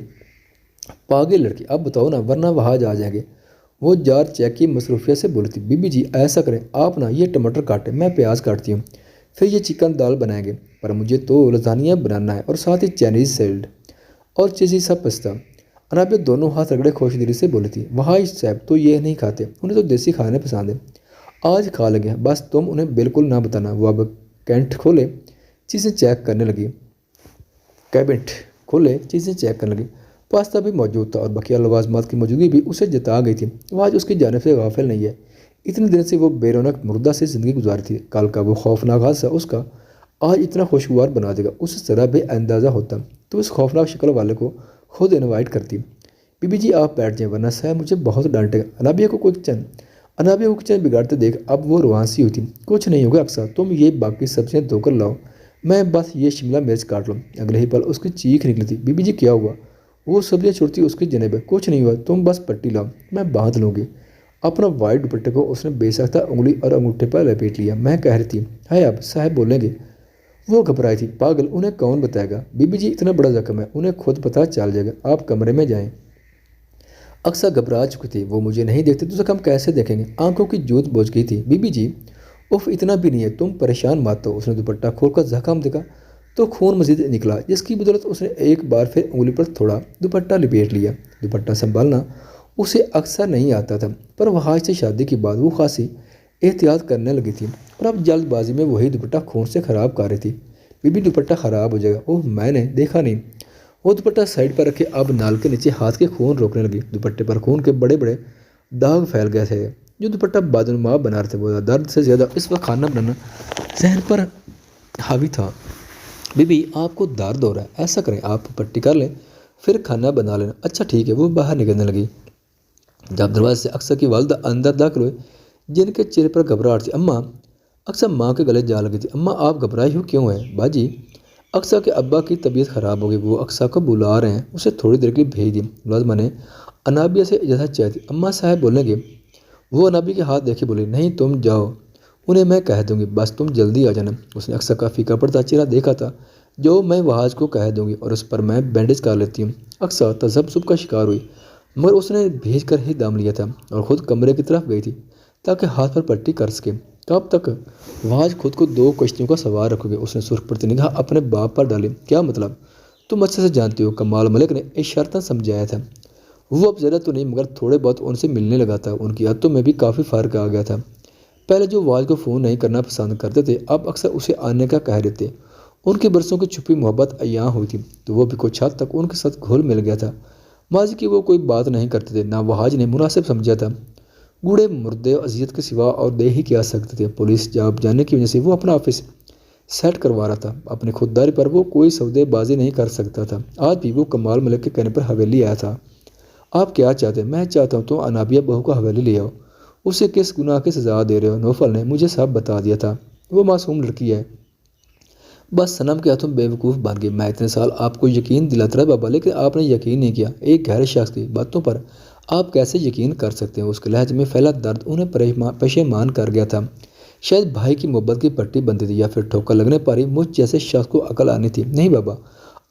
پاگل لڑکی، اب بتاؤ نا ورنہ وہاں آ جائیں گے، وہ جار چیک کی مصروفیت سے بولی تھی۔ بی بی جی ایسا کریں آپ نا، یہ ٹماٹر کاٹیں، میں پیاز کاٹتی ہوں، پھر یہ چکن دال بنائیں گے، پر مجھے تو لازانیہ بنانا ہے اور ساتھ ہی چائنیز سیلڈ اور چیزی سا پستہ۔ انابیہ دونوں ہاتھ رگڑے خوش دلی سے بولی تھی۔ وہاں صاحب تو یہ نہیں کھاتے، انہیں تو دیسی کھانے پسند ہیں، آج کھا لیں گے، بس تم انہیں بالکل نہ بتانا۔ وہ اب کینٹ کھولے چیزیں چیک کرنے لگی، کیبنٹ کھولے چیزیں چیک کرنے لگی۔ پاستہ بھی موجود تھا اور بقیہ لوازمات کی موجودگی بھی اسے جتا گئی تھی۔ وہ آج اس کی جانب سے غافل نہیں ہے، اتنے دن سے وہ بے رونق مردہ سے زندگی گزاری تھی، کل کا وہ خوفناک حادثہ اس کا آج اتنا خوشگوار بنا دے گا۔ اس ذرا بے اندازہ ہوتا تو اس خوفناک شکل والے کو خود انوائٹ کرتی۔ بی بی جی آپ بیٹھ جائیں ورنہ صاحب مجھے بہت ڈانٹے گا۔ انابیہ کو کچن بگاڑتے دیکھ اب وہ روانسی ہوئی تھی۔ کچھ نہیں ہوگا اکثر، تم یہ باقی سبزیاں دھو کر لاؤ، میں بس یہ شملہ مرچ کاٹ لوں۔ اگلے ہی پل اس کی چیخ نکلی تھی۔ بی بی جی کیا ہوا؟ وہ سبزیاں چھوڑتی اس کی جانب ہے۔ کچھ نہیں ہوا، تم بس پٹی لاؤ، میں باندھ لوں گی۔ اپنا وائٹ دوپٹے کو اس نے بے ساختہ انگلی اور انگوٹھے پر لپیٹ لیا۔ میں کہہ رہی تھی ہے اب صاحب بولیں گے؟ وہ گھبرائی تھی۔ پاگل، انہیں کون بتائے گا؟ بی بی جی اتنا بڑا زخم ہے، انہیں خود پتہ چل جائے گا، آپ کمرے میں جائیں۔ اکثر گھبرا چکی تھی۔ وہ مجھے نہیں دیکھتے تو زخم کیسے دیکھیں گے؟ آنکھوں کی جوت بوجھ گئی تھی۔ بی بی جی اف اتنا بھی نہیں ہے، تم پریشان مت ہو۔ اس نے دوپٹہ کھول کر زخم دیکھا تو خون مزید نکلا، جس کی بدولت اس نے ایک بار پھر انگلی پر تھوڑا دوپٹہ لپیٹ لیا۔ دوپٹہ سنبھالنا اسے اکثر نہیں آتا تھا، پر وہاج سے شادی کے بعد وہ خاصی احتیاط کرنے لگی تھی، اور اب جلد بازی میں وہی دوپٹہ خون سے خراب کر رہی تھی۔ بی بی دوپٹہ خراب ہو جائے گا۔ اوہ میں نے دیکھا نہیں۔ وہ دوپٹہ سائڈ پر رکھے اب نال کے نیچے ہاتھ کے خون روکنے لگی۔ دوپٹے پر خون کے بڑے بڑے داغ پھیل گئے تھے جو دوپٹہ بدنما بنا رہے تھے۔ وہ درد سے زیادہ اس وقت کھانا بنانا ذہن پر حاوی تھا۔ بی بی آپ کو درد ہو رہا ہے، ایسا کریں آپ پٹی کر لیں پھر کھانا بنا لینا۔ اچھا ٹھیک ہے۔ وہ باہر نکلنے لگی۔ جب دروازے سے اکثر کی والدہ اندر داخل ہوئے جن کے چہرے پر گھبراہٹ تھی، اماں اکثر ماں کے گلے جا لگی تھی۔ اماں آپ گھبرائی ہو کیوں ہیں؟ باجی اکثر کے ابا کی طبیعت خراب ہو گئی، وہ اکثر کو بلا رہے ہیں، اسے تھوڑی دیر کے لیے بھیج دی۔ ملازمہ نے انابیہ سے اجازت چاہی تھی۔ اماں صاحب بولیں گے؟ وہ انابیہ کے ہاتھ دیکھے بولی، نہیں تم جاؤ، انہیں میں کہہ دوں گی، بس تم جلدی آ جانا۔ اس نے اکثر کا پھیکا پڑتا چہرہ دیکھا تھا جو میں وہاج کو کہہ دوں گی اور اس پر میں بینڈیج کر لیتی ہوں۔ اکثر تذبذب کا شکار ہوئی، مگر اس نے بھیج کر ہی دم لیا تھا اور خود کمرے کی طرف گئی تھی تاکہ ہاتھ پر پٹی کر سکے۔ کب تک وہاج خود کو دو کشتیوں کا سوار رکھو گے؟ اس نے سرخ پڑتی نگاہ اپنے باپ پر ڈالی۔ کیا مطلب؟ تم اچھے سے جانتے ہو، کمال ملک نے اشارتاً سمجھایا تھا۔ وہ اب زیادہ تو نہیں مگر تھوڑے بہت ان سے ملنے لگا تھا۔ ان کی عادتوں میں بھی کافی فرق آ گیا تھا۔ پہلے جو واج کو فون نہیں کرنا پسند کرتے تھے اب اکثر اسے آنے کا کہہ دیتے۔ ان کی برسوں کی چھپی محبت عیاں ہوئی تھی تو وہ بھی کچھ حد تک ان کے ساتھ گھل مل گیا تھا۔ ماضی کی وہ کوئی بات نہیں کرتے تھے، نہ وہاج نے مناسب سمجھا تھا۔ گوڑے مردے اذیت کے سوا اور دے ہی کیا سکتے تھے۔ پولیس جاب جانے کی وجہ سے وہ اپنا آفس سیٹ کروا رہا تھا۔ اپنی خودداری پر وہ کوئی سودے بازی نہیں کر سکتا تھا۔ آج بھی وہ کمال ملک کے کہنے پر حویلی آیا تھا۔ آپ کیا چاہتے ہیں؟ میں چاہتا ہوں تو انابیہ بہو کو حویلی لے آؤ۔ اسے کس گناہ کی سزا دے رہے ہو؟ نوفل نے مجھے سب بتا دیا تھا، وہ معصوم لڑکی ہے۔ بس صنم کے ہاتھوں بیوقوف بن گئی۔ میں اتنے سال آپ کو یقین دلاتا رہا بابا، لیکن آپ نے یقین نہیں کیا۔ ایک غیر شخص کی باتوں پر آپ کیسے یقین کر سکتے ہیں؟ اس کے لہجے میں پھیلا درد انہیں پشیمان کر گیا تھا۔ شاید بھائی کی محبت کی پٹی بندی تھی یا پھر ٹھوکر لگنے پر ہی مجھ جیسے شخص کو عقل آنی تھی۔ نہیں بابا،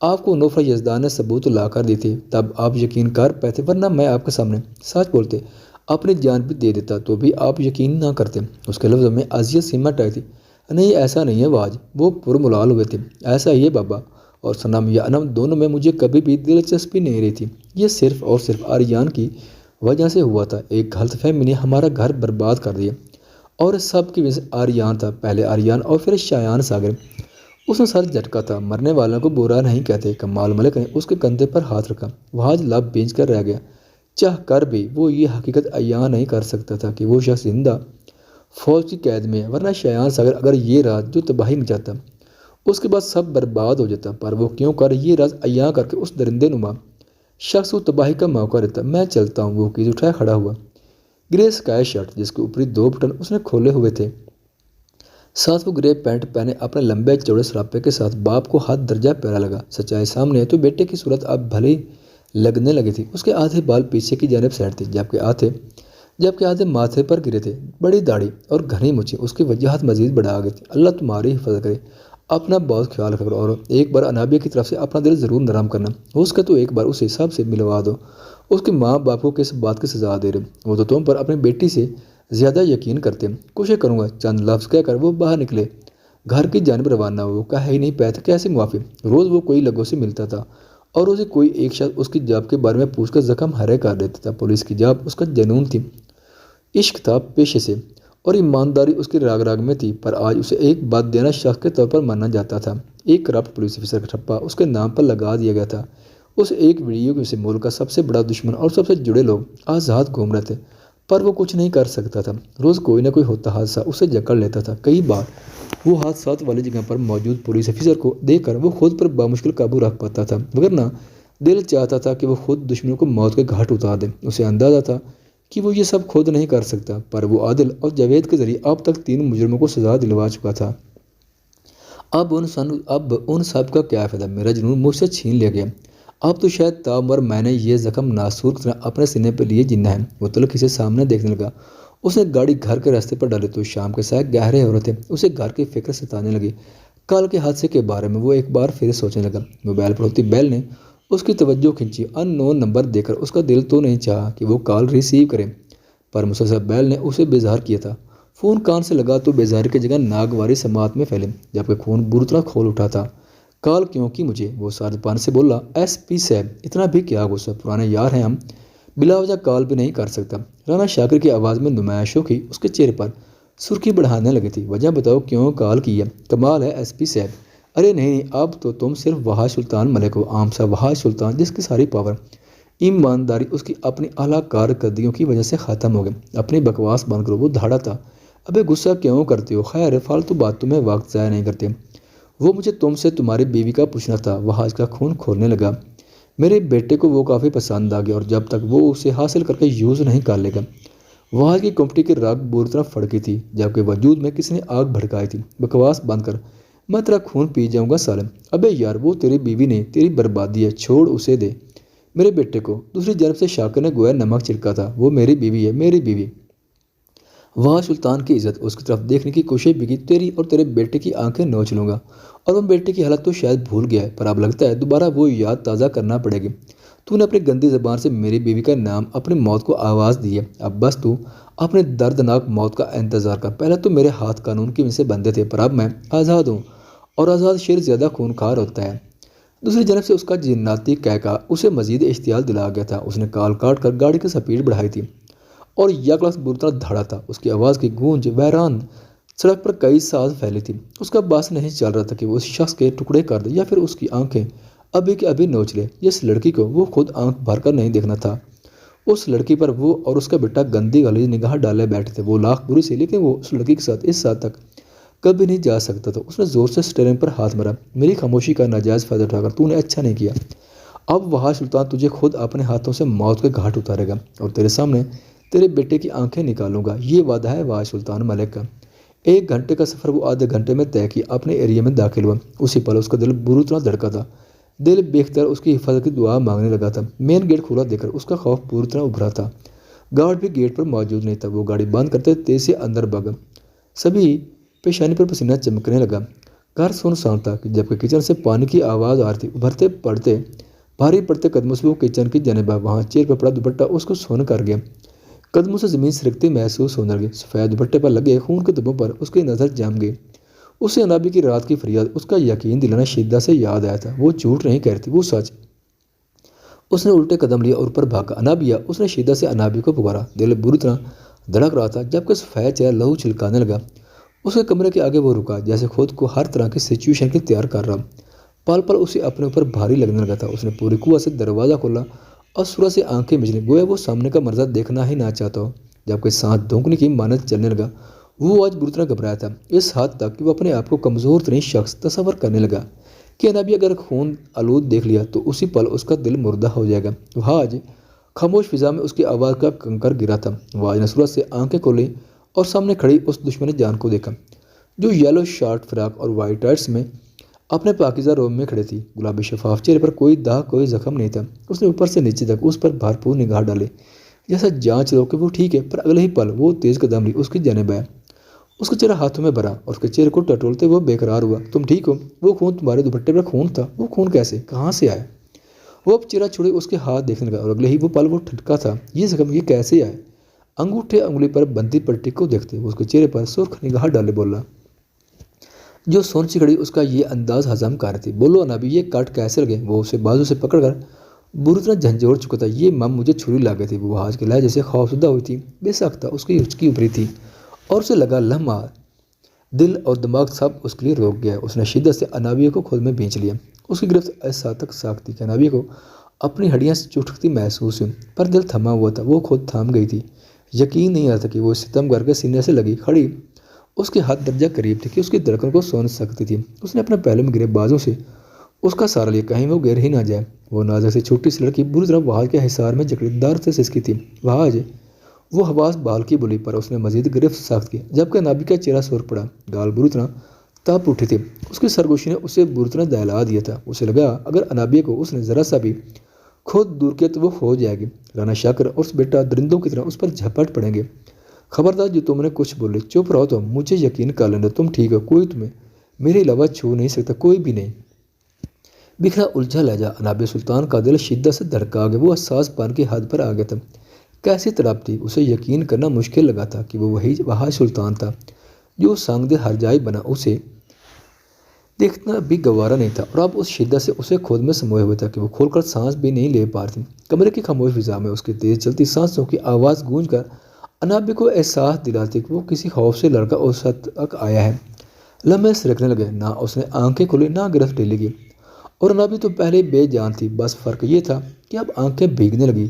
آپ کو نوفل یزدان نے ثبوت لا کر دی تھی، تب آپ یقین کر پائے تھے، ورنہ میں آپ کے سامنے سچ بولتے اپنی جان بھی دے دیتا تو بھی آپ یقین نہ کرتے۔ اس کے لفظوں میں اذیت سیما ٹائی تھی۔ نہیں ایسا نہیں ہے واج، وہ پرملال ہوئے تھے۔ ایسا ہی ہے بابا، اور صنم یا انم دونوں میں مجھے کبھی بھی دلچسپی نہیں رہی تھی۔ یہ صرف اور صرف آریان کی وجہ سے ہوا تھا۔ ایک غلط فہمی نے ہمارا گھر برباد کر دیا، اور اس سب کی وجہ سے آریان تھا، پہلے آریان اور پھر شایان ساگر۔ اس نے سر جھٹکا تھا۔ مرنے والوں کو برا نہیں کہتے۔ کمال ملک نے اس کے کندھے پر ہاتھ رکھا۔ وہاج لب بھیج کر رہ گیا۔ چاہ کر بھی وہ یہ حقیقت عیاں نہیں کر سکتا تھا کہ وہ شخص زندہ فوج کی قید میں ہے، ورنہ شایان ساگر اگر یہ راز جو تباہی مچاتا اس کے بعد سب برباد ہو جاتا، پر وہ کیوں کر یہ راز عیاں کر کے اس درندے نما شخص کو تباہی کا موقع دیتا۔ میں چلتا ہوں۔ وہ کیز اٹھائے کھڑا ہوا۔ گرے اسکائی شرٹ جس کے اوپری 2 بٹن اس نے کھولے ہوئے تھے، ساتھ وہ گرے پینٹ پہنے اپنے لمبے چوڑے سراپے کے ساتھ باپ کو حد درجہ پیارا لگا۔ سچائی سامنے ہے تو بیٹے کی صورت اب بھلی لگنے لگی تھی۔ اس کے آدھے بال پیچھے کی جانب سیٹ تھے، جبکہ آدھے ماتھے پر گرے تھے۔ بڑی داڑھی اور گھنی مونچھیں اس کی وجاہت مزید بڑھا گئی تھی۔ اللہ تمہاری حفاظت کرے، اپنا بہت خیال رکھو، اور ایک بار انابیہ کی طرف سے اپنا دل ضرور نرم کرنا۔ ہو سکے تو ایک بار اسے سب سے ملوا دو۔ اس کے ماں باپ کو کس بات کی سزا دے رہے؟ وہ تو تم پر اپنی بیٹی سے زیادہ یقین کرتے ہیں۔ کوشش کروں گا۔ چند لفظ کہہ کر وہ باہر نکلے۔ گھر کی جانب روانہ وہ کہہ ہی نہیں پایا تھا کیسے معافی۔ روز وہ کوئی لوگوں سے ملتا تھا اور اسے کوئی ایک شخص اس کی جاب کے بارے میں پوچھ کر زخم ہرے کر دیتا تھا۔ پولیس کی جاب اس کا جنون تھی، عشق تھا پیشے سے، اور ایمانداری اس کی راگ راگ میں تھی، پر آج اسے ایک بات دینا شخص کے طور پر مانا جاتا تھا۔ ایک کرپٹ پولیس افسر کا ٹھپا اس کے نام پر لگا دیا گیا تھا۔ اس ایک ویڈیو میں سے ملک کا سب سے بڑا دشمن اور سب سے جڑے لوگ آزاد گھوم رہے تھے، پر وہ کچھ نہیں کر سکتا تھا۔ روز کوئی نہ کوئی ہوتا حادثہ اسے جکڑ لیتا تھا۔ کئی بار وہ حادثات والی جگہ پر موجود پولیس افسر کو دیکھ کر وہ خود پر بامشکل قابو رکھ پاتا تھا، وگرنہ دل چاہتا تھا کہ وہ خود دشمنوں کو موت کے گھاٹ اتار دے۔ اسے اندازہ تھا کہ وہ یہ سب خود نہیں کر سکتا، پر وہ عادل اور جاوید کے ذریعے اب تک 3 مجرموں کو سزا دلوا چکا تھا۔ اب ان سب کا کیا فائدہ؟ میرا جنون مجھ سے چھین لیا گیا۔ اب تو شاید تاعمر میں نے یہ زخم ناسور کی طرح اپنے سینے پہ لیے جننا ہے۔ وہ تلخی سے سامنے دیکھنے لگا۔ اس نے گاڑی گھر کے راستے پر ڈالی تو شام کے سائے گہرے ہو رہے تھے۔ اسے گھر کی فکر ستانے لگی۔ کل کے حادثے کے بارے میں وہ ایک بار پھر سوچنے لگا۔ موبائل پر ہوتی بیل نے اس کی توجہ کھینچی۔ ان نون نمبر دیکھ کر اس کا دل تو نہیں چاہا کہ وہ کال ریسیو کرے، پر مسلسل بیل نے اسے بیزار کیا تھا۔ فون کان سے لگا تو بیزاری کی جگہ ناگواری سماعت میں پھیلے، جبکہ خون بری طرح کھول اٹھا تھا۔ کال کیوں کی مجھے؟ وہ سردپان سے بولا۔ ایس پی صاحب، اتنا بھی کیا غصہ؟ پرانے یار ہیں ہم، بلا وجہ کال بھی نہیں کر سکتا۔ رانا شاکر کی آواز میں نمائشوں کی اس کے چہرے پر سرخی بڑھانے لگی تھی۔ وجہ بتاؤ کیوں کال کی ہے؟ کمال ہے ایس پی صاحب۔ ارے نہیں، اب تو تم صرف وہاج سلطان ملک ہو، عام سا وہاج سلطان جس کی ساری پاور، ایمانداری اس کی اپنی اعلیٰ کارکردگیوں کی وجہ سے ختم ہو گئی۔ اپنی بکواس بند کرو، وہ دھاڑا تھا۔ ابے غصہ کیوں کرتے ہو؟ خیر، فالتو باتوں میں وقت ضائع نہیں کرتے۔ وہ مجھے تم سے تمہاری بیوی کا پوچھنا تھا۔ وہاج کا خون کھولنے لگا۔ میرے بیٹے کو وہ کافی پسند آ گیا، اور جب تک وہ اسے حاصل کر کے یوز نہیں کر لے گا۔ وہاج کی کمپٹی کی راگ بری طرح پھڑکی تھی، جبکہ وجود میں کسی نے آگ بھڑکائی تھی۔ بکواس بند کر، میں تیرا خون پی جاؤں گا سالم۔ ابے یار، وہ تیری بیوی نہیں، تیری بربادی ہے، چھوڑ اسے دے میرے بیٹے کو۔ دوسری جانب سے شاکر نے گویا نمک چھڑکا تھا۔ وہ میری بیوی ہے، میری بیوی۔ وہاج سلطان کی عزت اس کی طرف دیکھنے کی کوشش بھی کی۔ تیری اور تیرے بیٹے کی آنکھیں نوچ لوں گا، اور وہ بیٹے کی حالت تو شاید بھول گیا ہے، پر اب لگتا ہے دوبارہ وہ یاد تازہ کرنا پڑے گی۔ تو نے اپنی گندی زبان سے میری بیوی کا نام اپنی موت کو آواز دی ہے۔ اب بس تو اپنی دردناک موت کا انتظار کر۔ پہلے تو میرے ہاتھ قانون کی وجہ سے بندھے تھے، پر اب میں آزاد ہوں، اور آزاد شیر زیادہ خونخوار ہوتا ہے۔ دوسری جانب سے اس کا جناتی کہکا اسے مزید اشتعال دلا گیا تھا۔ اس نے کال کاٹ کر گاڑی کی سپیڈ بڑھائی تھی اور یکلخت بری طرح دھڑا تھا۔ اس کی آواز کی گونج ویران سڑک پر کئی ساز پھیلی تھی۔ اس کا بس نہیں چل رہا تھا کہ وہ اس شخص کے ٹکڑے کر دے یا پھر اس کی آنکھیں ابھی کے ابھی نوچ لے۔ جس لڑکی کو وہ خود آنکھ بھر کر نہیں دیکھنا تھا، اس لڑکی پر وہ اور اس کا بیٹا گندی غلیظ نگاہ ڈالے بیٹھے تھے۔ وہ لاکھ بری سی، لیکن وہ اس لڑکی کے ساتھ اس ساتھ تک کبھی نہیں جا سکتا تھا۔ اس نے زور سے اسٹیئرنگ پر ہاتھ مارا۔ میری خاموشی کا ناجائز فائدہ اٹھا کر تو نے اچھا نہیں کیا۔ اب وحاش سلطان تجھے خود اپنے ہاتھوں سے موت کے گھاٹ اتارے گا اور تیرے سامنے تیرے بیٹے کی آنکھیں نکالوں گا۔ یہ وعدہ ہے وحاش سلطان ملک کا۔ 1 گھنٹے کا سفر وہ آدھے گھنٹے میں طے کیا۔ اپنے ایریا میں داخل ہوا۔ اسی پل اس کا دل بری طرح دھڑکا تھا۔ دل بے اختیار اس کی حفاظت کی دعا مانگنے لگا تھا۔ مین گیٹ کھلا دیکھ کر اس کا خوف پوری طرح ابھرا تھا۔ گارڈ بھی گیٹ پر موجود نہیں تھا۔ وہ گاڑی بند کرتے تیز سے اندر بھاگا۔ سبھی پیشانی پر پسینہ چمکنے لگا۔ گھر سنسان تھا، جبکہ کچن سے پانی کی آواز آ رہی تھی۔ ابھرتے پڑتے بھاری پڑتے قدموں سے وہ کچن کی جانب آیا۔ وہاں چیئر پر پڑا دوپٹہ اس کو سون کر گیا۔ قدموں سے زمین سرکتی محسوس ہونے لگی۔ سفید دوپٹے پر لگے خون کے دھبوں پر اس کی نظر جم گئی۔ اسے انابی کی رات کی فریاد، اس کا یقین دلانا شدت سے یاد آیا تھا۔ وہ جھوٹ نہیں کہہ رہی تھی، وہ سچ۔ اس نے الٹے قدم لیا اور اوپر بھاگا۔ انابیا، اس نے شدت سے انابی کو پکارا۔ دل بری طرح دھڑک رہا تھا جبکہ سفید چہرہ لہو چھلکانے لگا۔ اس کے کمرے کے آگے وہ رکا، جیسے خود کو ہر طرح کی سچویشن کی تیار کر رہا۔ پل پل اسے اپنے اوپر بھاری لگنے لگا تھا۔ اس نے پوری قوت سے دروازہ کھولا اور سورج سے آنکھیں مچھلی، گویا وہ سامنے کا منظر دیکھنا ہی نہ چاہتا ہو۔ جبکہ سانس دھونکنے کی مانند چلنے لگا۔ وہ آج بری طرح گھبرایا تھا، اس حد تک کہ وہ اپنے آپ کو کمزور ترین شخص تصور کرنے لگا کہ انابی اگر خون آلود دیکھ لیا تو اسی پل اس کا دل مردہ ہو جائے گا۔ وہ آج خاموش فضا میں اس کی آواز کا کنکر گرا تھا۔ وہ آج نے سورج سے آنکھیں کھولیں اور سامنے کھڑی اس دشمن جان کو دیکھا جو یلو شارٹ فراک اور وائٹ ٹائٹس میں اپنے پاکیزہ روم میں کھڑے تھی۔ گلابی شفاف چہرے پر کوئی داغ، کوئی زخم نہیں تھا۔ اس نے اوپر سے نیچے تک اس پر بھرپور نگاہ ڈالے، جیسا جانچ لو کہ وہ ٹھیک ہے، پر اگلے ہی پل وہ تیز قدم لی اس کی جانب آیا۔ اس کا چہرہ ہاتھوں میں بھرا اور اس کے چہرے کو ٹٹولتے وہ بے قرار ہوا۔ تم ٹھیک ہو؟ وہ خون تمہارے دوپٹے پر خون تھا، وہ خون کیسے، کہاں سے آیا؟ وہ اب چہرہ چھوڑے اس کے ہاتھ دیکھنے لگا اور اگلے ہی وہ پل وہ ٹھٹکا تھا۔ یہ زخم یہ کیسے آئے؟ انگوٹھے انگلی پر بندھی پٹی کو دیکھتے وہ اس کے چہرے پر سرخ نگاہ ڈالے بولا، جو سون سی کھڑی اس کا یہ انداز ہضم کر رہی تھی۔ بولو انابی، یہ کٹ کیسے لگے؟ وہ اسے بازو سے پکڑ کر بری طرح جھنجھوڑ چکا تھا۔ یہ مم مجھے چھری لگ گئی تھی۔ وہ آج کے لہجے سے خوفزدہ ہوئی تھی، بے سخت تھا، اس کی ہچکی ابھری تھی اور اسے لگا لمحہ دل اور دماغ سب اس کے لیے روک گیا۔ اس نے شدت سے انابیہ کو خود میں بھینچ لیا۔ اس کی گرفت ایسا تک سخت تھی کہ انابیہ کو اپنی ہڈیاں چٹکتی محسوس ہوئی، پر دل تھما ہوا تھا۔ وہ خود تھام گئی تھی۔ یقین نہیں آتا کہ وہ ستم گر کے سینے سے لگی کھڑی اس کے ہاتھ درجہ قریب تھے کہ اس کی دھڑکن کو سن سکتی تھی۔ اس نے اپنے پہلو میں گرے بازوں سے اس کا سہارا لیا، کہیں وہ گر ہی نہ جائے۔ وہ نازک سے چھوٹی سی لڑکی بری طرح وحاج کے حصار میں جکڑی درد سے سسکی تھی۔ وحاج، وہ حواس بال کی بولی، پر اس نے مزید گرفت سخت کی جبکہ انابی کا چہرہ سرخ پڑا، گال بری طرح تپ اٹھے تھے۔ اس کی سرگوشی نے اسے بری طرح دہلا دیا تھا۔ اسے لگا اگر انابیہ کو اس نے ذرا سا بھی خود دور کیا تو وہ ہو جائے گی۔ رانا شاکر اور اس بیٹا درندوں کی طرح اس پر جھپٹ پڑیں گے۔ خبردار جو تم نے کچھ بولے، چپ رہو، تو مجھے یقین کر لینا تم ٹھیک ہو، کوئی تمہیں میرے علاوہ چھو نہیں سکتا، کوئی بھی نہیں۔ بکھرا الجھا لہجہ انابیہ سلطان کا دل شدت سے دھڑکا گیا۔ وہ حساس پن کی حد پر آ گیا تھا۔ کیسی تڑپ تھی، اسے یقین کرنا مشکل لگا تھا کہ وہ وہی وحاج سلطان تھا جو سانگ دے ہرجائی بنا اسے دیکھنا بھی گوارا نہیں تھا، اور اب اس شدت سے اسے خود میں سموئے ہوئے تھا کہ وہ کھول کر سانس بھی نہیں لے پا رہی تھی۔ کمرے کی خاموش فضا میں اس کی تیز چلتی سانسوں کی آواز گونج کر انابیہ کو احساس دلاتی کہ وہ کسی خوف سے لڑکا اس حد تک آیا ہے۔ لمحے سرکنے لگے، نہ اس نے آنکھیں کھولی نہ گرفت ڈھیلی کی، اور انابیہ تو پہلے بے جان تھی، بس فرق یہ تھا کہ اب آنکھیں بھیگنے لگی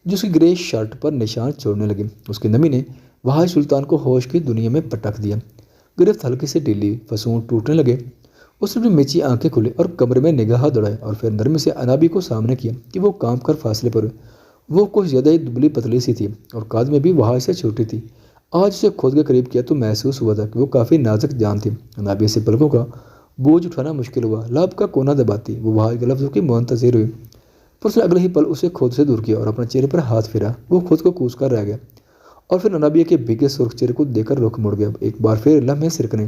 جو اس کی گرے شرٹ پر نشان چھوڑنے لگی۔ اس کی نمی نے وحاج سلطان کو ہوش کی دنیا میں پٹک دیا۔ گرفت ہلکی سے ڈھیلی، فسون ٹوٹنے لگے۔ اس نے اپنی میچی آنکھیں کھولیں اور کمرے میں نگاہ دوڑائی اور پھر نرمی سے انابیہ کو سامنے کیا کہ وہ کام کر فاصلے پر ہوئے۔ وہ کچھ زیادہ ہی دبلی پتلی سی تھی اور قد میں بھی وحاج سے چھوٹی تھی۔ آج اسے خود کے قریب کیا تو محسوس ہوا تھا کہ وہ کافی نازک جان تھی۔ انابیہ سے پلکوں کا بوجھ اٹھانا مشکل ہوا، لب کا کونا دباتی وہ وحاج کے لفظوں کی منتظر ہوئی، پر اس نے اگلے ہی پل اسے خود سے دور کیا اور اپنے چہرے پر ہاتھ پھیرا۔ وہ خود کو کوس کر رہ گیا اور پھر انابیہ کے بھیگے سرخ چہرے کو دیکھ کر رخ مڑ گیا۔ ایک بار پھر لمحے سرکنے،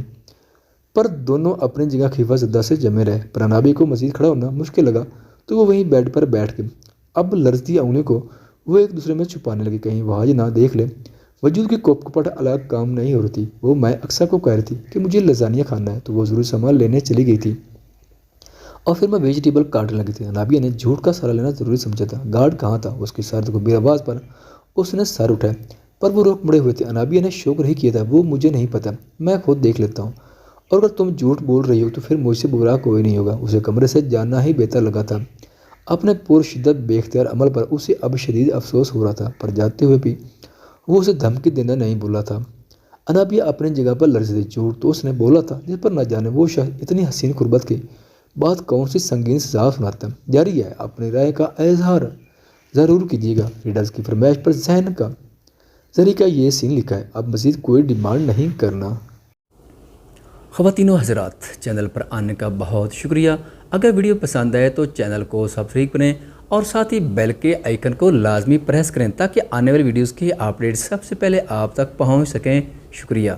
پر دونوں اپنی جگہ خیفہ زدہ سے جمے رہے۔ پر انابیہ کو مزید کھڑا ہونا مشکل لگا تو وہ وہیں بیڈ پر بیٹھ گئی۔ اب لرزتی انگلیوں کو وہ ایک دوسرے میں چھپانے لگی، کہیں وحاج نہ دیکھ لے۔ وجود کی کوپ کپٹ الگ کام نہیں ہو رہی تھی۔ وہ میں اکثر کو کہہ رہی تھی کہ مجھے لزانیہ کھانا ہے تو وہ ضرور سامان لینے چلی گئی تھی اور پھر میں ویجیٹیبل کاٹنے لگی تھی۔ انابیہ نے جھوٹ کا سہارا لینا ضروری سمجھا تھا۔ گارڈ کہاں تھا؟ اس کی سرد گمبھیر آواز پر اس نے سر اٹھایا، پر وہ روک مڑے ہوئے تھے۔ انابیہ نے شوق نہیں کیا تھا۔ وہ مجھے نہیں پتا، میں خود دیکھ لیتا ہوں، اور اگر تم جھوٹ بول رہی ہو تو پھر مجھ سے برا کوئی نہیں ہوگا۔ اسے کمرے سے جانا ہی بہتر لگا تھا۔ اپنے پرشدت بے اختیار عمل پر اسے اب شدید افسوس ہو رہا تھا، پر جاتے ہوئے بھی وہ اسے دھمکی دینا نہیں بولا تھا۔ انابیہ اپنی جگہ پر لرزی تھی۔ جھوٹ تو اس نے بولا تھا جس پر نہ جانے وہ شخص اتنی حسین قربت کے بعد کون سی سنگین سزا سناتا۔ جاری ہے، اپنی رائے کا اظہار ضرور کیجیے گا۔ ریڈرز کی فرمائش پر ذہن کا ذریعہ کا یہ سین لکھا ہے۔ اب مزید کوئی ڈیمانڈ نہیں کرنا۔ خواتین و حضرات، چینل پر آنے کا بہت شکریہ۔ اگر ویڈیو پسند آئے تو چینل کو سبسکرائب کریں اور ساتھ ہی بیل کے آئیکن کو لازمی پریس کریں تاکہ آنے والی ویڈیوز کی اپڈیٹ سب سے پہلے آپ تک پہنچ سکیں۔ شکریہ۔